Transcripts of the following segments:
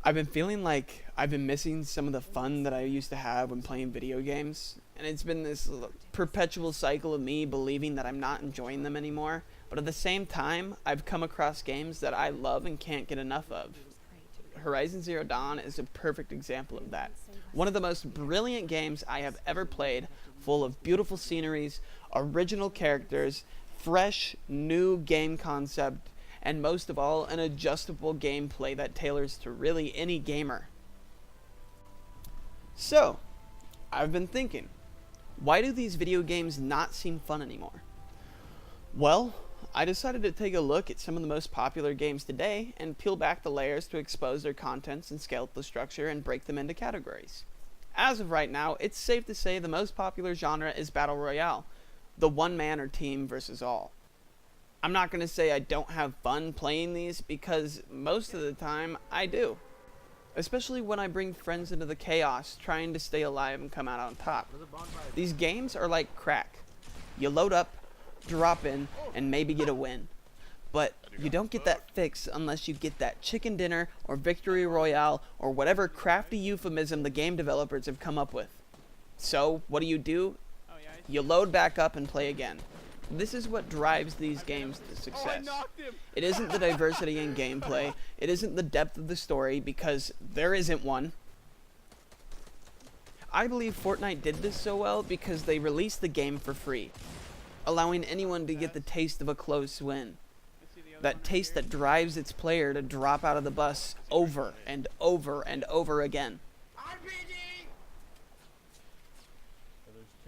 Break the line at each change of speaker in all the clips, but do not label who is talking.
I've been feeling like I've been missing some of the fun that I used to have when playing video games, and it's been this perpetual cycle of me believing that I'm not enjoying them anymore, but at the same time, I've come across games that I love and can't get enough of. Horizon Zero Dawn is a perfect example of that. One of the most brilliant games I have ever played, full of beautiful sceneries, original characters, fresh, new game concept, and most of all, an adjustable gameplay that tailors to really any gamer. So, I've been thinking, why do these video games not seem fun anymore? Well, I decided to take a look at some of the most popular games today and peel back the layers to expose their contents and scale up the structure and break them into categories. As of right now, it's safe to say the most popular genre is Battle Royale, the one man or team versus all. I'm not going to say I don't have fun playing these, because most of the time I do. Especially when I bring friends into the chaos trying to stay alive and come out on top. These games are like crack. You load up, drop in, and maybe get a win. But you don't get that fix unless you get that chicken dinner or victory royale or whatever crafty euphemism the game developers have come up with. So what do? You load back up and play again. This is what drives these games to success. It isn't the diversity in gameplay, it isn't the depth of the story, because there isn't one. I believe Fortnite did this so well because they released the game for free, allowing anyone to get the taste of a close win. That taste that drives its player to drop out of the bus over and over and over again.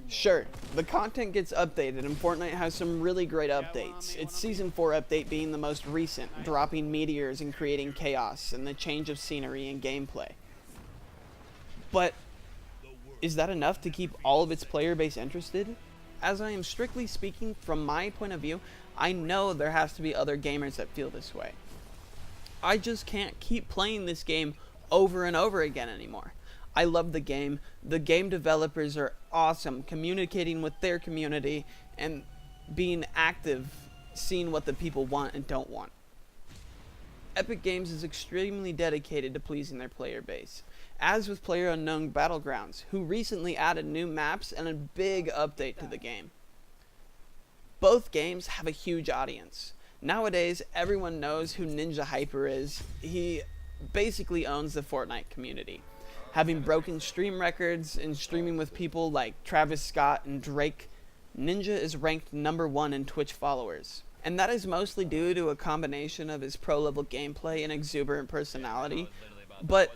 Sure, the content gets updated and Fortnite has some really great updates. Its Season 4 update being the most recent, dropping meteors and creating chaos and the change of scenery and gameplay. But is that enough to keep all of its player base interested? As I am strictly speaking from my point of view, I know there has to be other gamers that feel this way. I just can't keep playing this game over and over again anymore. I love the game developers are awesome, communicating with their community and being active, seeing what the people want and don't want. Epic Games is extremely dedicated to pleasing their player base, as with PlayerUnknown Battlegrounds, who recently added new maps and a big update to the game. Both games have a huge audience. Nowadays, everyone knows who Ninja Hyper is. He basically owns the Fortnite community, having broken stream records and streaming with people like Travis Scott and Drake. Ninja is ranked #1 in Twitch followers, and that is mostly due to a combination of his pro-level gameplay and exuberant personality. But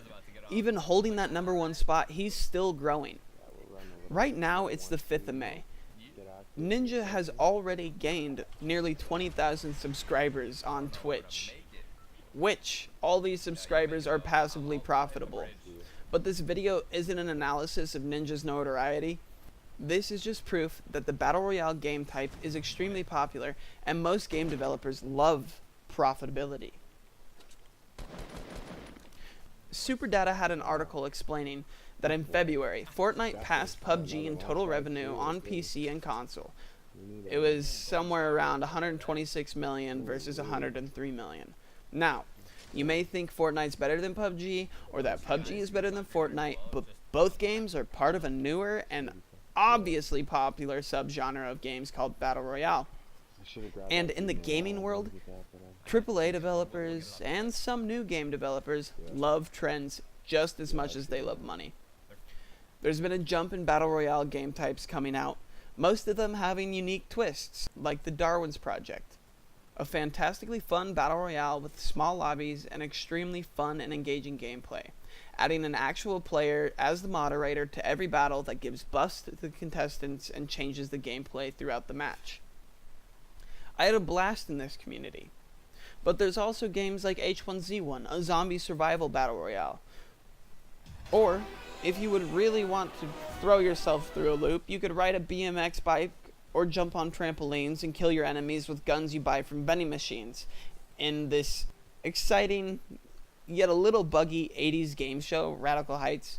even holding that #1 spot, he's still growing. Right now, it's the 5th of May. Ninja has already gained nearly 20,000 subscribers on Twitch, which all these subscribers are passively profitable. But this video isn't an analysis of Ninja's notoriety. This is just proof that the Battle Royale game type is extremely popular and most game developers love profitability. SuperData had an article explaining that in February, Fortnite passed PUBG in total revenue on PC and console. It was somewhere around 126 million versus 103 million. Now, you may think Fortnite's better than PUBG, or that PUBG is better than Fortnite, but both games are part of a newer and obviously popular subgenre of games called Battle Royale. And in the gaming world, AAA developers and some new game developers love trends just as much as they love money. There's been a jump in Battle Royale game types coming out, most of them having unique twists, like the Darwin's Project. A fantastically fun Battle Royale with small lobbies and extremely fun and engaging gameplay, adding an actual player as the moderator to every battle that gives buffs to the contestants and changes the gameplay throughout the match. I had a blast in this community. But there's also games like H1Z1, a zombie survival Battle Royale. Or, if you would really want to throw yourself through a loop, you could ride a BMX bike or jump on trampolines and kill your enemies with guns you buy from vending machines in this exciting yet a little buggy 80s game show, Radical Heights.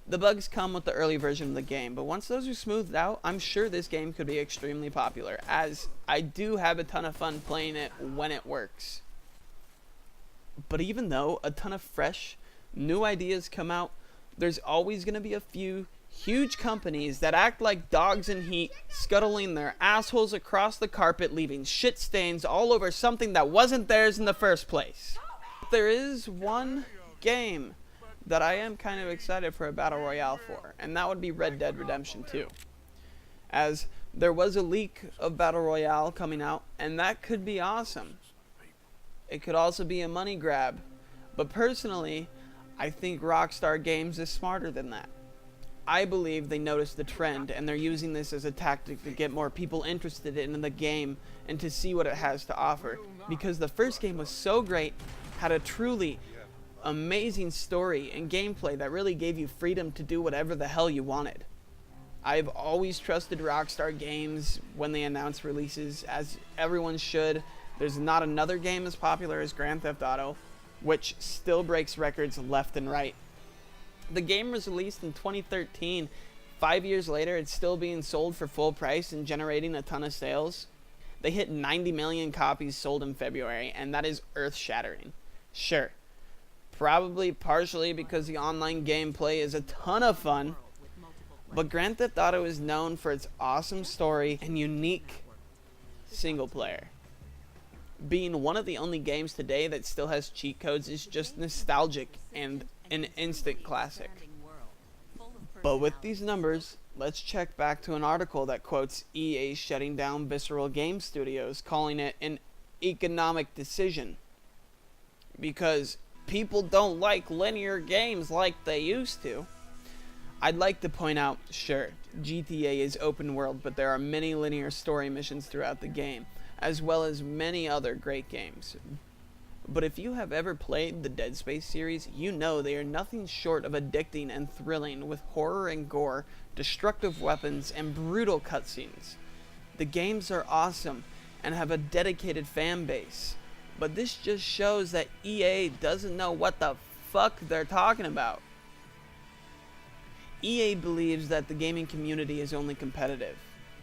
The bugs come with the early version of the game, but once those are smoothed out, I'm sure this game could be extremely popular, as I do have a ton of fun playing it when it works. But even though a ton of fresh, new ideas come out, there's always going to be a few huge companies that act like dogs in heat, scuttling their assholes across the carpet, leaving shit stains all over something that wasn't theirs in the first place. There is one game that I am kind of excited for a Battle Royale for, and that would be Red Dead Redemption 2. As there was a leak of Battle Royale coming out, and that could be awesome. It could also be a money grab, but personally, I think Rockstar Games is smarter than that. I believe they noticed the trend, and they're using this as a tactic to get more people interested in the game and to see what it has to offer. Because the first game was so great, had a truly amazing story and gameplay that really gave you freedom to do whatever the hell you wanted. I've always trusted Rockstar Games when they announce releases, as everyone should. There's not another game as popular as Grand Theft Auto, which still breaks records left and right. The game was released in 2013. 5 years later, it's still being sold for full price and generating a ton of sales. They hit 90 million copies sold in February, and that is earth-shattering. Sure, probably partially because the online gameplay is a ton of fun, but Grand Theft Auto is known for its awesome story and unique single player. Being one of the only games today that still has cheat codes is just nostalgic and an instant classic. But with these numbers, let's check back to an article that quotes EA shutting down Visceral Game Studios, calling it an economic decision. Because people don't like linear games like they used to. I'd like to point out, sure, GTA is open world, but there are many linear story missions throughout the game, as well as many other great games. But if you have ever played the Dead Space series, you know they are nothing short of addicting and thrilling, with horror and gore, destructive weapons, and brutal cutscenes. The games are awesome and have a dedicated fan base, but this just shows that EA doesn't know what the fuck they're talking about. EA believes that the gaming community is only competitive.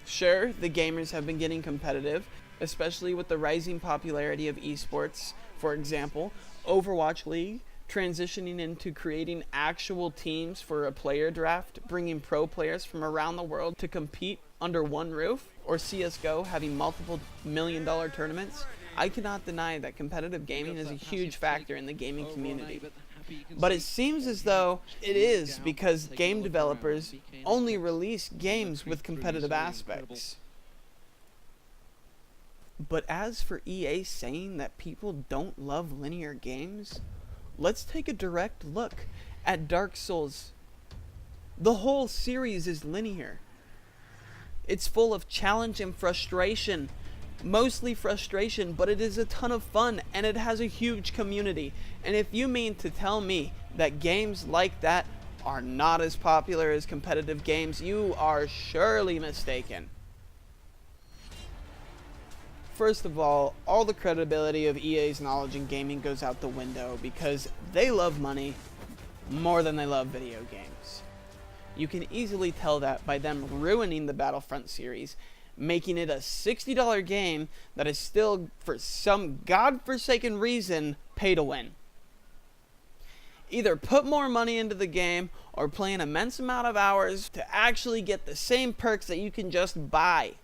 Sure, the gamers have been getting competitive, especially with the rising popularity of esports. For example, Overwatch League transitioning into creating actual teams for a player draft, bringing pro players from around the world to compete under one roof, or CSGO having multiple million-dollar tournaments. I cannot deny that competitive gaming is a huge factor in the gaming community. But it seems as though it is because game developers only release games with competitive aspects. But as for EA saying that people don't love linear games, let's take a direct look at Dark Souls. The whole series is linear. It's full of challenge and frustration. Mostly frustration, but it is a ton of fun, and it has a huge community. And if you mean to tell me that games like that are not as popular as competitive games, you are surely mistaken. First of all the credibility of EA's knowledge in gaming goes out the window because they love money more than they love video games. You can easily tell that by them ruining the Battlefront series, making it a $60 game that is still, for some godforsaken reason, pay to win. Either put more money into the game or play an immense amount of hours to actually get the same perks that you can just buy.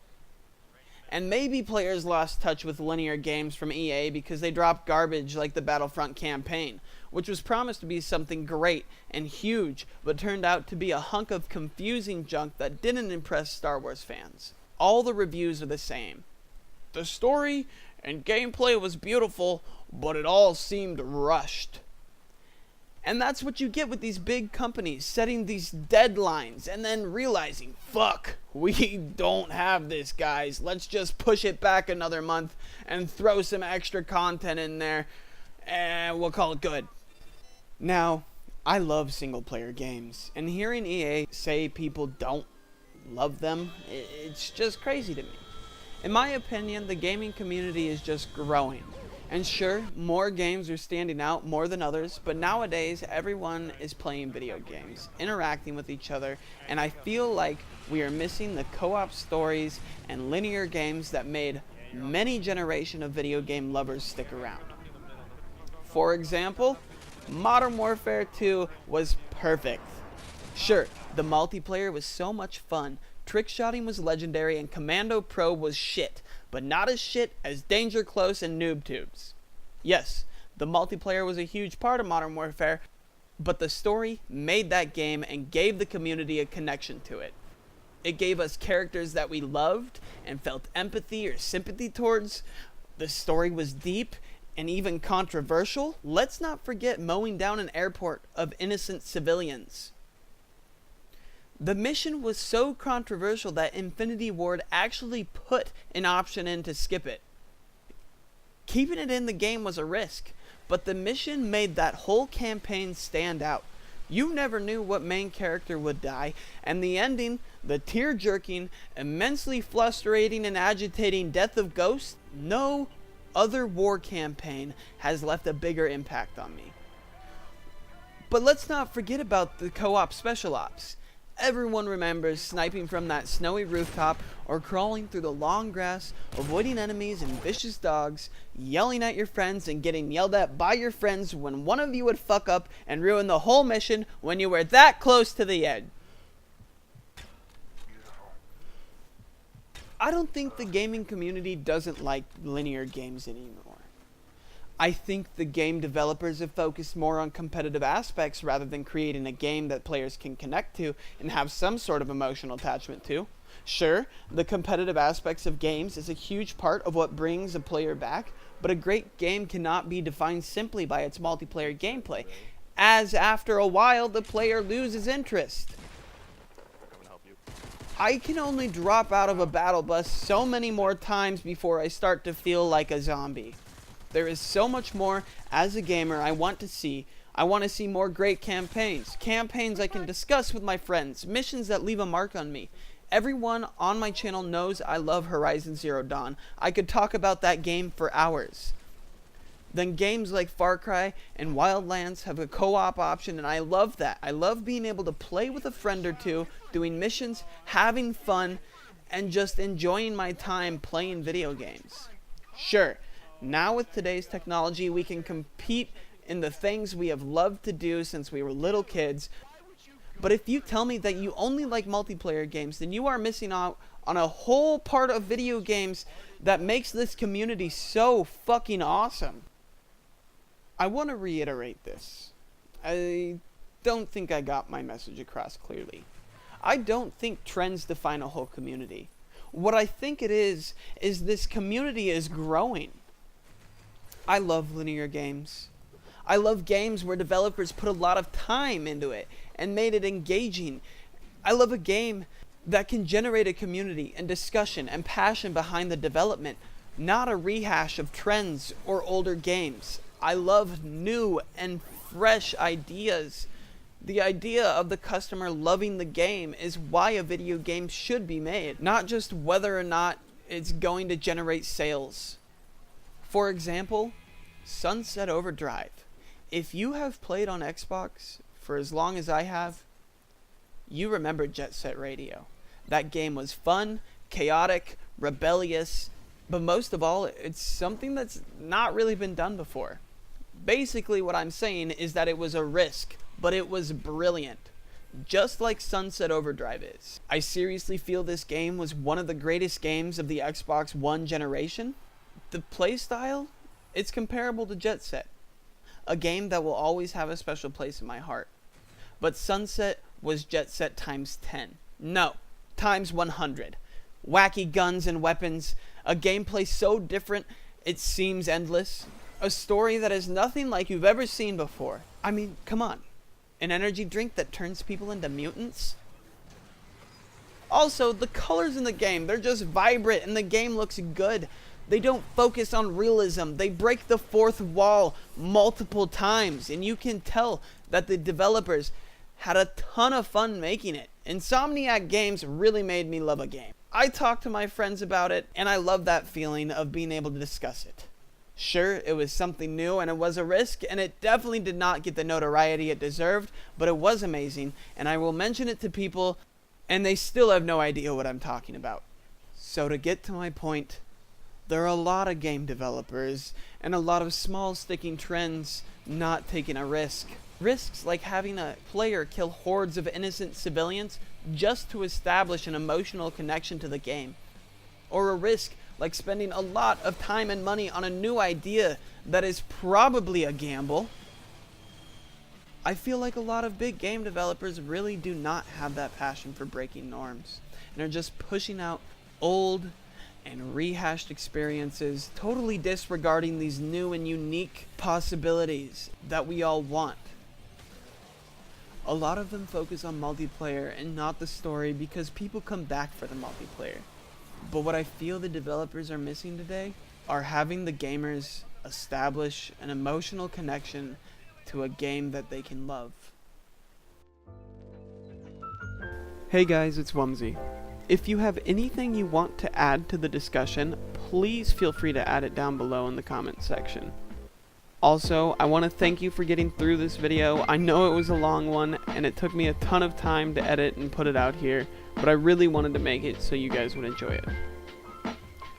And maybe players lost touch with linear games from EA because they dropped garbage like the Battlefront campaign, which was promised to be something great and huge, but turned out to be a hunk of confusing junk that didn't impress Star Wars fans. All the reviews are the same. The story and gameplay was beautiful, but it all seemed rushed. And that's what you get with these big companies setting these deadlines and then realizing, fuck, we don't have this, guys. Let's just push it back another month and throw some extra content in there and we'll call it good. Now, I love single player games, and hearing EA say people don't love them, it's just crazy to me. In my opinion, the gaming community is just growing. And sure, more games are standing out more than others, but nowadays everyone is playing video games, interacting with each other, and I feel like we are missing the co-op stories and linear games that made many generations of video game lovers stick around. For example, Modern Warfare 2 was perfect. Sure, the multiplayer was so much fun, trickshotting was legendary, and Commando Pro was shit, but not as shit as Danger Close and Noob Tubes. Yes, the multiplayer was a huge part of Modern Warfare, but the story made that game and gave the community a connection to it. It gave us characters that we loved and felt empathy or sympathy towards. The story was deep and even controversial. Let's not forget mowing down an airport of innocent civilians. The mission was so controversial that Infinity Ward actually put an option in to skip it. Keeping it in the game was a risk, but the mission made that whole campaign stand out. You never knew what main character would die, and the ending, the tear-jerking, immensely frustrating and agitating death of Ghost, no other war campaign has left a bigger impact on me. But let's not forget about the co-op special ops. Everyone remembers sniping from that snowy rooftop or crawling through the long grass, avoiding enemies and vicious dogs, yelling at your friends and getting yelled at by your friends when one of you would fuck up and ruin the whole mission when you were that close to the end. I don't think the gaming community doesn't like linear games anymore. I think the game developers have focused more on competitive aspects rather than creating a game that players can connect to and have some sort of emotional attachment to. Sure, the competitive aspects of games is a huge part of what brings a player back, but a great game cannot be defined simply by its multiplayer gameplay, as after a while the player loses interest. I can only drop out of a battle bus so many more times before I start to feel like a zombie. There is so much more as a gamer I want to see. I want to see more great campaigns. Campaigns I can discuss with my friends. Missions that leave a mark on me. Everyone on my channel knows I love Horizon Zero Dawn. I could talk about that game for hours. Then games like Far Cry and Wildlands have a co-op option, and I love that. I love being able to play with a friend or two, doing missions, having fun, and just enjoying my time playing video games. Sure, now with today's technology, we can compete in the things we have loved to do since we were little kids. But if you tell me that you only like multiplayer games, then you are missing out on a whole part of video games that makes this community so fucking awesome. I want to reiterate this. I don't think I got my message across clearly. I don't think trends define a whole community. What I think it is this community is growing. I love linear games. I love games where developers put a lot of time into it and made it engaging. I love a game that can generate a community and discussion and passion behind the development, not a rehash of trends or older games. I love new and fresh ideas. The idea of the customer loving the game is why a video game should be made, not just whether or not it's going to generate sales. For example, Sunset Overdrive. If you have played on Xbox for as long as I have, you remember Jet Set Radio. That game was fun, chaotic, rebellious, but most of all, it's something that's not really been done before. Basically, what I'm saying is that it was a risk, but it was brilliant. Just like Sunset Overdrive is. I seriously feel this game was one of the greatest games of the Xbox One generation. The playstyle, it's comparable to Jet Set. A game that will always have a special place in my heart. But Sunset was Jet Set times 10. No, times 100. Wacky guns and weapons, a gameplay so different it seems endless, a story that is nothing like you've ever seen before. I mean, come on. An energy drink that turns people into mutants? Also, the colors in the game, they're just vibrant and the game looks good. They don't focus on realism. They break the fourth wall multiple times, and you can tell that the developers had a ton of fun making it. Insomniac Games really made me love a game. I talked to my friends about it, and I love that feeling of being able to discuss it. Sure, it was something new, and it was a risk, and it definitely did not get the notoriety it deserved, but it was amazing, and I will mention it to people, and they still have no idea what I'm talking about. So to get to my point, There are a lot of game developers and a lot of small sticking trends not taking a risk. Risks like having a player kill hordes of innocent civilians just to establish an emotional connection to the game. Or a risk like spending a lot of time and money on a new idea that is probably a gamble. I feel like a lot of big game developers really do not have that passion for breaking norms and are just pushing out old and rehashed experiences, totally disregarding these new and unique possibilities that we all want. A lot of them focus on multiplayer and not the story because people come back for the multiplayer. But what I feel the developers are missing today are having the gamers establish an emotional connection to a game that they can love. Hey guys, it's Wumsy. If you have anything you want to add to the discussion, please feel free to add it down below in the comments section. Also, I want to thank you for getting through this video. I know it was a long one, and it took me a ton of time to edit and put it out here, but I really wanted to make it so you guys would enjoy it.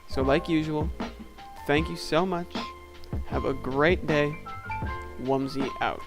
So like usual, thank you so much. Have a great day. Wumsy out.